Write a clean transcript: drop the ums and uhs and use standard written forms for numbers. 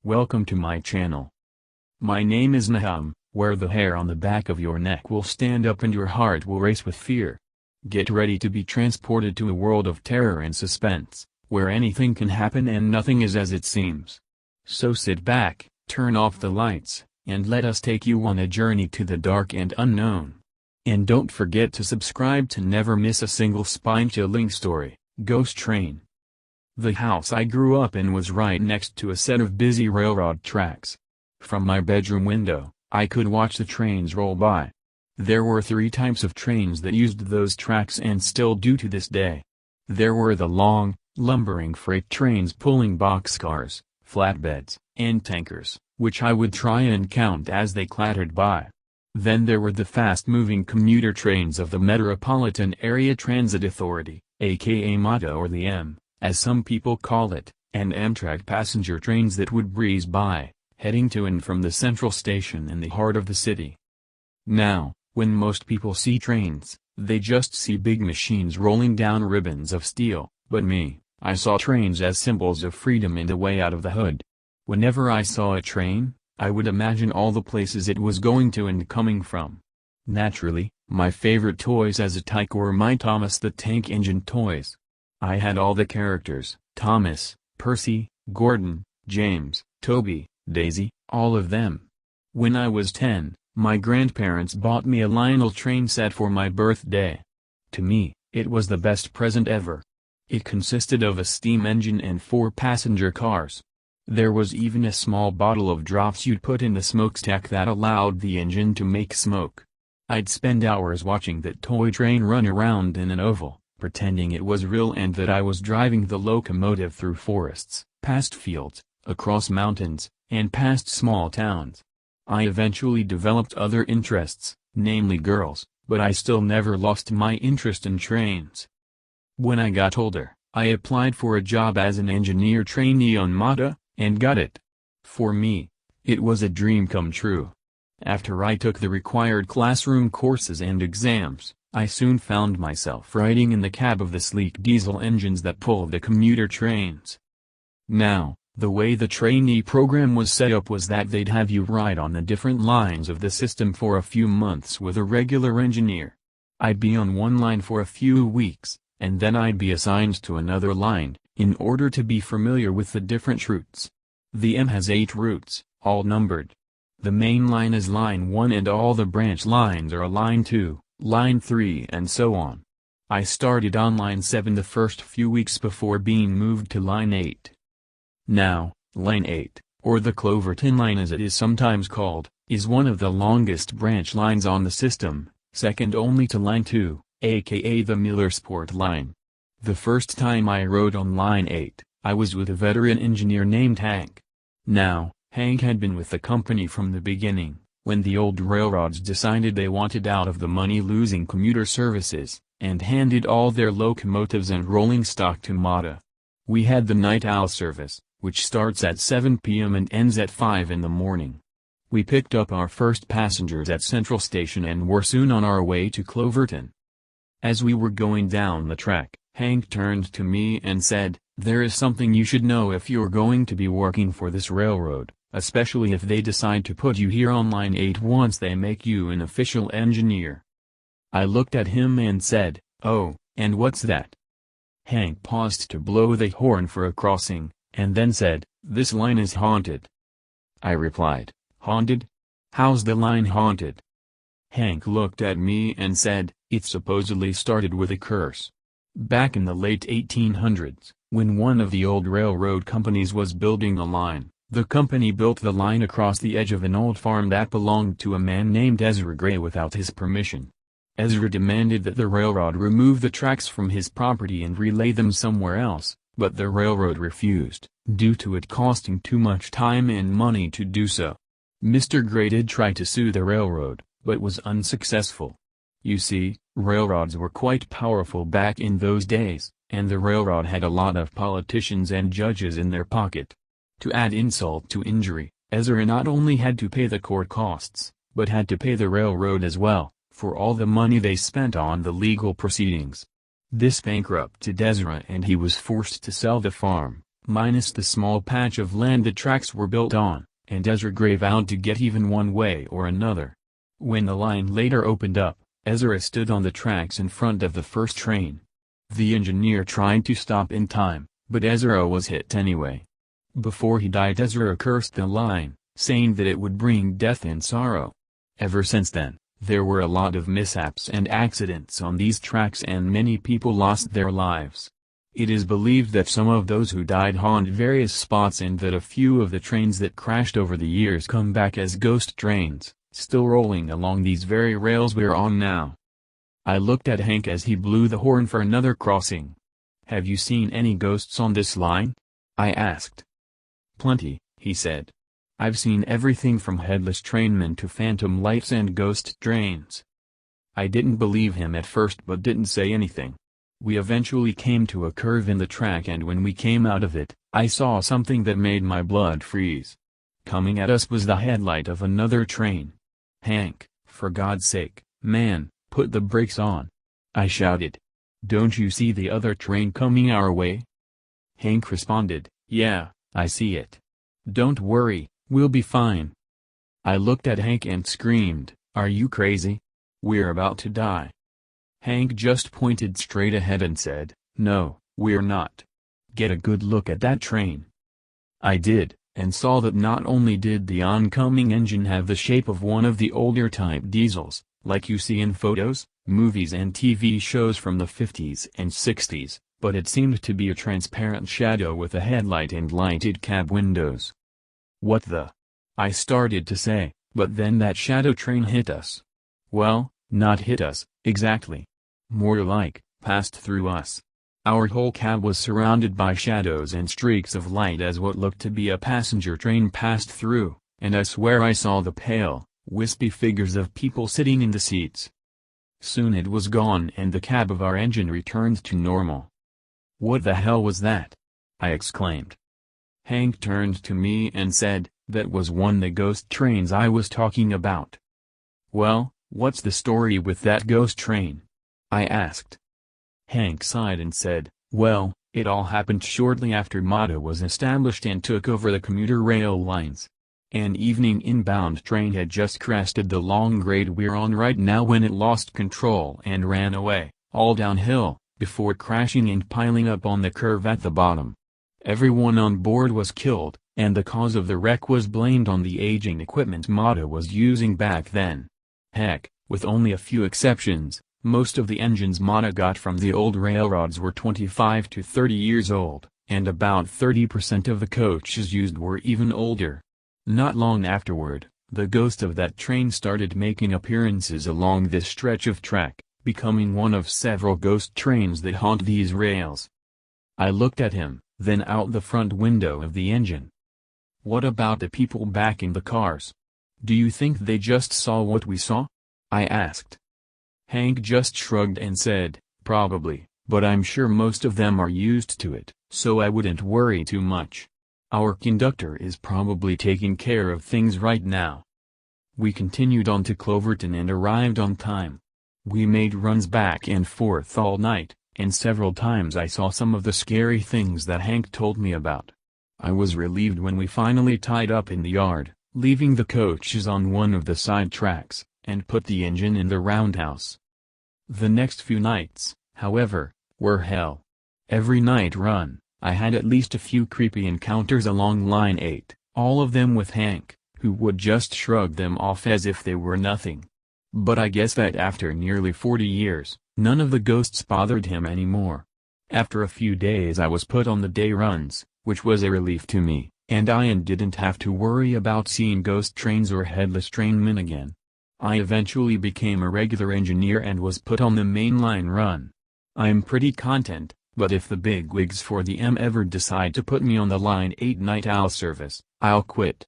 Welcome to my channel. My name is Nahum, where the hair on the back of your neck will stand up and your heart will race with fear. Get ready to be transported to a world of terror and suspense, where anything can happen and nothing is as it seems. So sit back, turn off the lights, and let us take you on a journey to the dark and unknown. And don't forget to subscribe to never miss a single spine-chilling story. Ghost Train. The house I grew up in was right next to a set of busy railroad tracks. From my bedroom window, I could watch the trains roll by. There were 3 types of trains that used those tracks and still do to this day. There were the long, lumbering freight trains pulling boxcars, flatbeds, and tankers, which I would try and count as they clattered by. Then there were the fast-moving commuter trains of the Metropolitan Area Transit Authority, aka MATA or the M, as some people call it, and Amtrak passenger trains that would breeze by, heading to and from the central station in the heart of the city. Now, when most people see trains, they just see big machines rolling down ribbons of steel, but me, I saw trains as symbols of freedom and a way out of the hood. Whenever I saw a train, I would imagine all the places it was going to and coming from. Naturally, my favorite toys as a tyke were my Thomas the Tank Engine toys. I had all the characters, Thomas, Percy, Gordon, James, Toby, Daisy, all of them. When I was 10, my grandparents bought me a Lionel train set for my birthday. To me, it was the best present ever. It consisted of a steam engine and 4 passenger cars. There was even a small bottle of drops you'd put in the smokestack that allowed the engine to make smoke. I'd spend hours watching that toy train run around in an oval, pretending it was real and that I was driving the locomotive through forests, past fields, across mountains, and past small towns. I eventually developed other interests, namely girls, but I still never lost my interest in trains. When I got older, I applied for a job as an engineer trainee on MATA, and got it. For me, it was a dream come true. After I took the required classroom courses and exams, I soon found myself riding in the cab of the sleek diesel engines that pull the commuter trains. Now, the way the trainee program was set up was that they'd have you ride on the different lines of the system for a few months with a regular engineer. I'd be on one line for a few weeks, and then I'd be assigned to another line, in order to be familiar with the different routes. The M has 8 routes, all numbered. The main line is line 1 and all the branch lines are line 2, line 3 and so on. I started on line 7 the first few weeks before being moved to line 8. Now, line 8, or the Cloverton line as it is sometimes called, is one of the longest branch lines on the system, second only to line 2, aka the Millersport line. The first time I rode on line 8, I was with a veteran engineer named Hank. Now, Hank had been with the company from the beginning, when the old railroads decided they wanted out of the money-losing commuter services, and handed all their locomotives and rolling stock to MATA. We had the night owl service, which starts at 7 p.m. and ends at 5 in the morning. We picked up our first passengers at Central Station and were soon on our way to Cloverton. As we were going down the track, Hank turned to me and said, "There is something you should know if you're going to be working for this railroad, especially if they decide to put you here on line 8 once they make you an official engineer." I looked at him and said, "Oh, and what's that?" Hank paused to blow the horn for a crossing, and then said, "This line is haunted." I replied, "Haunted? How's the line haunted?" Hank looked at me and said, "It supposedly started with a curse. Back in the late 1800s, when one of the old railroad companies was building a line, the company built the line across the edge of an old farm that belonged to a man named Ezra Gray without his permission. Ezra demanded that the railroad remove the tracks from his property and relay them somewhere else, but the railroad refused, due to it costing too much time and money to do so. Mr. Gray did try to sue the railroad, but was unsuccessful. You see, railroads were quite powerful back in those days, and the railroad had a lot of politicians and judges in their pocket. To add insult to injury, Ezra not only had to pay the court costs, but had to pay the railroad as well, for all the money they spent on the legal proceedings. This bankrupted Ezra and he was forced to sell the farm, minus the small patch of land the tracks were built on, and Ezra Gray vowed to get even one way or another. When the line later opened up, Ezra stood on the tracks in front of the first train. The engineer tried to stop in time, but Ezra was hit anyway. Before he died, Ezra cursed the line, saying that it would bring death and sorrow. Ever since then, there were a lot of mishaps and accidents on these tracks and many people lost their lives. It is believed that some of those who died haunt various spots and that a few of the trains that crashed over the years come back as ghost trains, still rolling along these very rails we're on now. I looked at Hank as he blew the horn for another crossing. "Have you seen any ghosts on this line?" I asked. "Plenty," he said. "I've seen everything from headless trainmen to phantom lights and ghost trains." I didn't believe him at first but didn't say anything. We eventually came to a curve in the track, and when we came out of it, I saw something that made my blood freeze. Coming at us was the headlight of another train. "Hank, for God's sake, man, put the brakes on!" I shouted. "Don't you see the other train coming our way?" Hank responded, "Yeah, I see it. Don't worry, we'll be fine." I looked at Hank and screamed, "Are you crazy? We're about to die." Hank just pointed straight ahead and said, "No, we're not. Get a good look at that train." I did, and saw that not only did the oncoming engine have the shape of one of the older type diesels, like you see in photos, movies and TV shows from the 50s and 60s, but it seemed to be a transparent shadow with a headlight and lighted cab windows. "What the?" I started to say, but then that shadow train hit us. Well, not hit us, exactly. More like, passed through us. Our whole cab was surrounded by shadows and streaks of light as what looked to be a passenger train passed through, and I swear I saw the pale, wispy figures of people sitting in the seats. Soon it was gone and the cab of our engine returned to normal. "What the hell was that?" I exclaimed. Hank turned to me and said, "That was one of the ghost trains I was talking about." "Well, what's the story with that ghost train?" I asked. Hank sighed and said, "Well, it all happened shortly after MATA was established and took over the commuter rail lines. An evening inbound train had just crested the long grade we're on right now when it lost control and ran away, all downhill, before crashing and piling up on the curve at the bottom. Everyone on board was killed, and the cause of the wreck was blamed on the aging equipment MATA was using back then. Heck, with only a few exceptions, most of the engines MATA got from the old railroads were 25 to 30 years old, and about 30% of the coaches used were even older. Not long afterward, the ghost of that train started making appearances along this stretch of track, becoming one of several ghost trains that haunt these rails." I looked at him, then out the front window of the engine. "What about the people back in the cars? Do you think they just saw what we saw?" I asked. Hank just shrugged and said, "Probably, but I'm sure most of them are used to it, so I wouldn't worry too much. Our conductor is probably taking care of things right now." We continued on to Cloverton and arrived on time. We made runs back and forth all night, and several times I saw some of the scary things that Hank told me about. I was relieved when we finally tied up in the yard, leaving the coaches on one of the side tracks, and put the engine in the roundhouse. The next few nights, however, were hell. Every night run, I had at least a few creepy encounters along Line 8, all of them with Hank, who would just shrug them off as if they were nothing. But I guess that after nearly 40 years, none of the ghosts bothered him anymore. After a few days I was put on the day runs, which was a relief to me, and I didn't have to worry about seeing ghost trains or headless trainmen again. I eventually became a regular engineer and was put on the mainline run. I'm pretty content, but if the bigwigs for the M ever decide to put me on the Line 8 night owl service, I'll quit.